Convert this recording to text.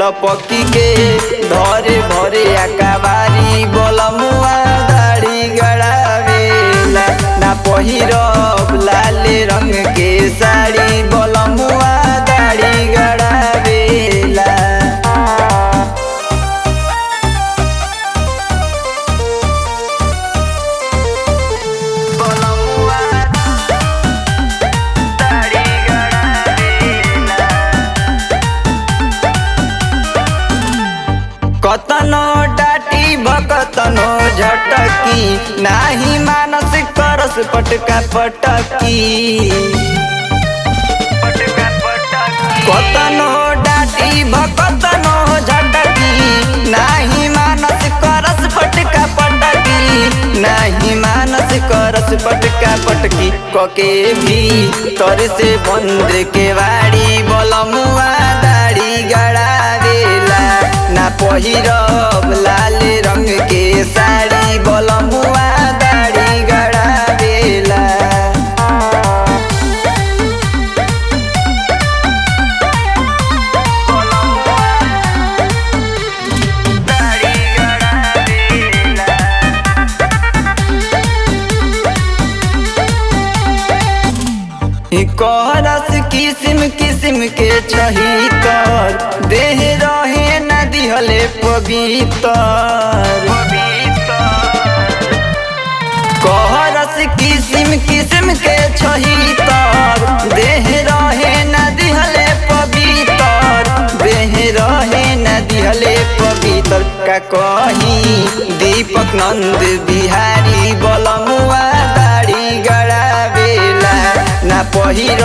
लपकी के धरे भरे अकाबारी बलमुआ दाढ़ी गड़ावेला ना पहिरब लाल रंग के साड़ी बलमुआ दाढ़ी गड़ावेला। कतनो डाटी भकतनो झटकी नाही मानस करस पटका पटकी। कतनो डाटी भकतनो झटकी नाही मानस करस पटका पटकी नाही मानस करस पटका पटकी। कके भी तर से बंद के वाड़ी बलमुआ दाढ़ी गड़ावेला ना पहिरब लाल रंग के साड़ी बलमुआ दाढ़ी गड़ावेला। करस किस्म किस्म के छहितर देह रहे न दिहले पवित्र। करस किस्म किस्म के छहितर देह रहे न दिहले पवित्र देह रहे न दिहले पवित्र। का कही दीपक नंद बिहारी बलमुआ दाढ़ी गड़ावेला ना पहिर